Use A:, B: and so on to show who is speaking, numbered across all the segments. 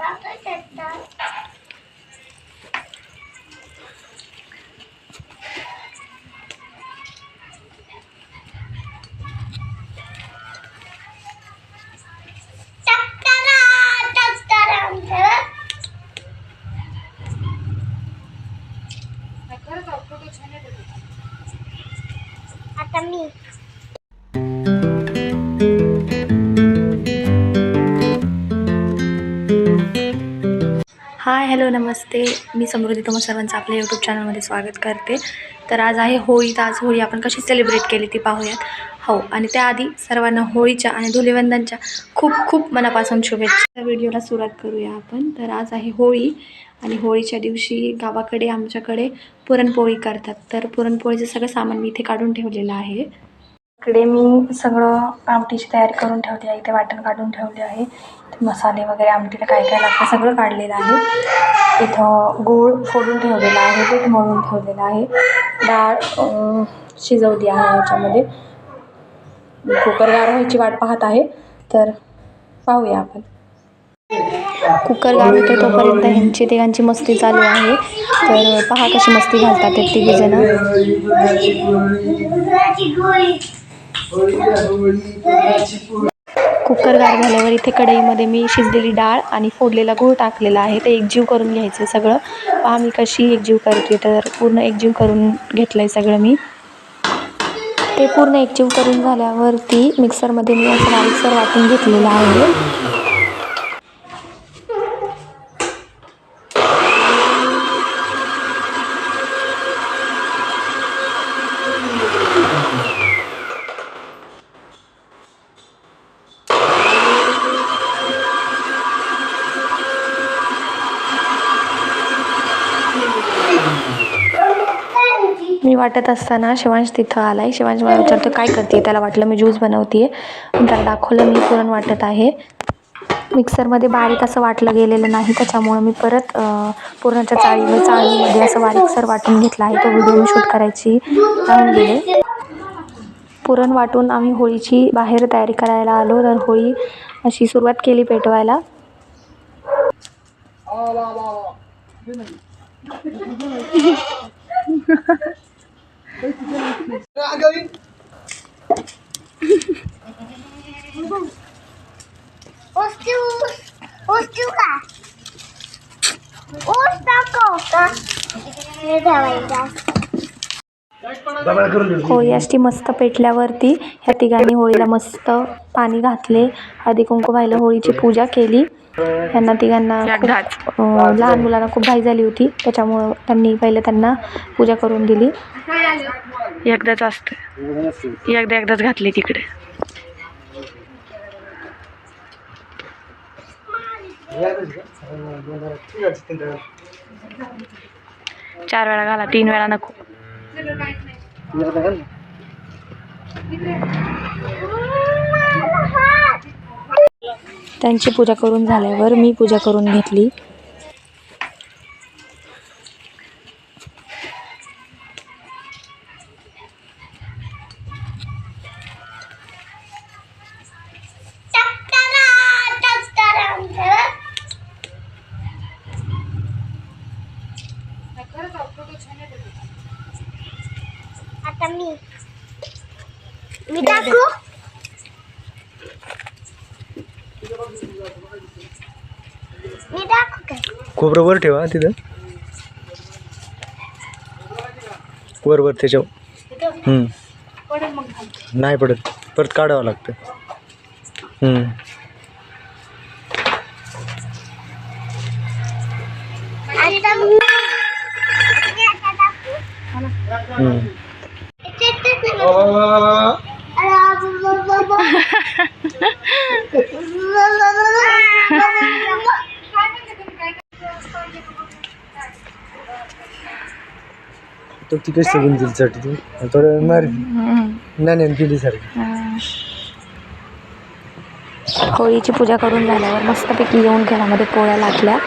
A: आता मी
B: hi hello नमस्ते, मी समृद्धी तुम्हा सर्वांचं आपल्या यूट्यूब चॅनलमध्ये स्वागत करते. तर आज आहे होळी. तर आज होळी आपण कशी सेलिब्रेट केली ती पाहूयात. हो, आणि त्याआधी सर्वांना होळीच्या आणि धुलिवंदनच्या खूप खूप मनापासून शुभेच्छा. व्हिडिओला सुरुवात करूया आपण. तर आज आहे होळी आणि होळीच्या दिवशी गावाकडे आमच्याकडे पुरणपोळी करतात. तर पुरणपोळीचं सगळं सामान मी इथे काढून ठेवलेलं आहे. इकडे मी सगळं आमटीची तयारी करून ठेवली आहे. इथे वाटण काढून ठेवले आहे. मसाले वगैरे आमटीला काय काय लागतं सगळं काढलेलं आहे. इथं गूळ फोडून ठेवलेला आहे, पीठ मळून ठेवलेलं आहे. डाळ शिजवली आहे. याच्यामध्ये कुकर गार व्हायची वाट पाहत आहे. तर पाहूया आपण. कुकर गार होते तोपर्यंत ह्यांची तिघांची मस्ती चालू आहे. तर पहा कशी मस्ती घालतात ते तिघीजण. कुकर गार झाल्यावर इथे कढईमध्ये मी शिजलेली डाळ आणि फोडलेला गूळ टाकलेला आहे. ते एकजीव करून घ्यायचं सगळं. पहा मी कशी एकजीव करते. तर पूर्ण एकजीव करून घेतलं आहे सगळं मी. ते पूर्ण एकजीव करून झाल्यावरती मिक्सरमध्ये मी असं बारीकसर वाटून घेतलेलं आहे. मी वाटत असताना शिवांश तिथं आलाय. शिवांश मला विचारतो काय करते. त्याला वाटलं मी ज्यूस बनवते. त्याला दाखवलं मी पुरण वाटत आहे. मिक्सरमध्ये बारीक असं वाटलं गेलेलं नाही, त्याच्यामुळं मी परत पुरणाच्या चाळणीमध्ये असं बारीकसर वाटून घेतला आहे. तो व्हिडिओ मी शूट करायची राहून गेले. पुरण वाटून आम्ही होळीची बाहेर तयारी करायला आलो. तर होळी अशी सुरुवात केली पेटवायला. होळी अशी मस्त पेटल्यावरती ह्या तिघांनी होळीला मस्त पाणी घातले, हळदी कुंकू वाहिलं, होळीची पूजा केली. ह्यांना तिघांना लहान मुलांना खूप घाई झाली होती, त्याच्यामुळं त्यांनी पहिले त्यांना पूजा करून दिली. एकदाच असतं, एकदाच घातली तिकडे. चार वेळा घाला, 3 वेळा नको. त्यांची पूजा करून झाल्यावर मी पूजा करून घेतली.
A: आता मी दाखवू.
C: खोबरं वर ठेवा तिथं, वर त्याच्यावर. नाही पडत, परत काढावं लागतं. तो तिकडे सगून दिलीसाठी तू थोडं मार नाही केलीसारखी.
B: होळीची पूजा करून झाल्यावर मस्तपैकी येऊन घरामध्ये पोळ्या लाटल्या.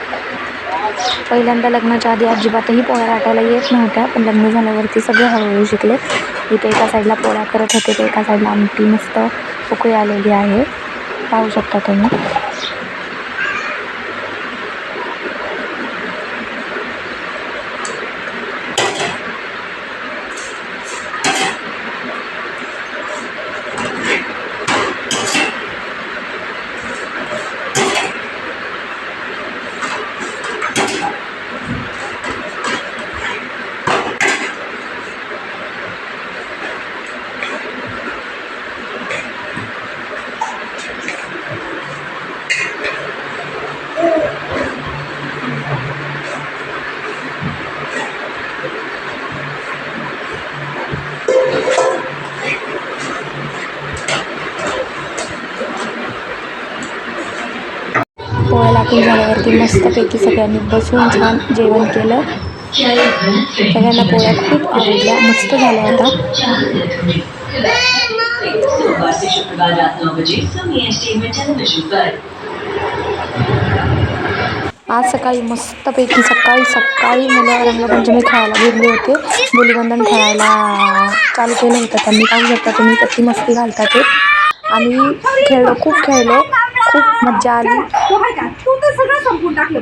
B: पहिल्यांदा लग्नाच्या आधी अजिबातही पोळ्या लाटायला येत नव्हत्या, पण लग्न झाल्यावरती सगळे हळूहळू शिकले. इथे एका साईडला पोळ्या करत होते, तर एका साईडला आमटी मस्त उकळी आलेली आहे, पाहू शकता तुम्ही. पोळ्या लाटून झाल्यावरती मस्तपैकी सगळ्यांनी बसून छान जेवण केलं. सगळ्यांना पोळ्या खूप आवडल्या, मस्त झाल्या होत्या. आज सकाळी मस्तपैकी सकाळी मुलं रंगपंचमी खेळायला गेले होते. धुलिवंदन खेळायला चालू केलं होतं त्यांनी. पाहू शकता तुम्ही किती मस्ती घालतात ते. आम्ही खेळलो, खूप मज्जा आली.
D: सगळं संपून टाकलं.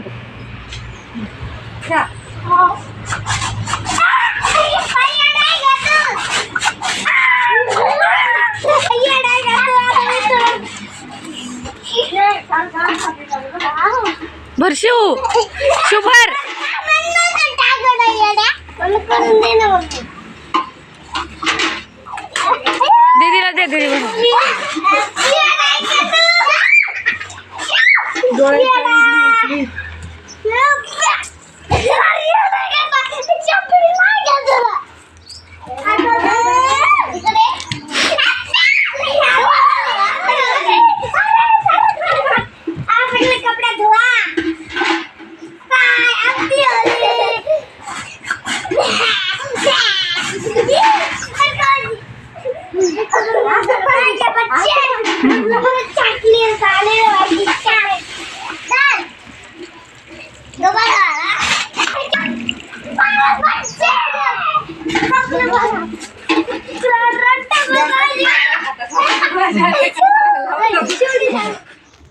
B: भरशू शुभर दीदीला दे दीदी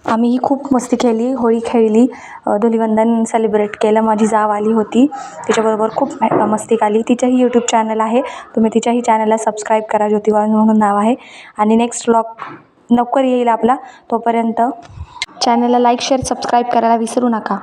B: आम्ही खूप मस्ती केली, होळी खेळली, धुलिवंदन सेलिब्रेट केलं. माझी जाव आली होती, तिच्याबरोबर खूप मस्ती आली. तिचंही यूट्यूब चॅनल आहे, तुम्ही तिच्याही चॅनलला सबस्क्राईब करा. ज्योती वाळुंज म्हणून नाव आहे. आणि नेक्स्ट व्लॉग लवकर येईल आपला. तोपर्यंत चॅनलला लाईक शेअर सबस्क्राईब करायला विसरू नका.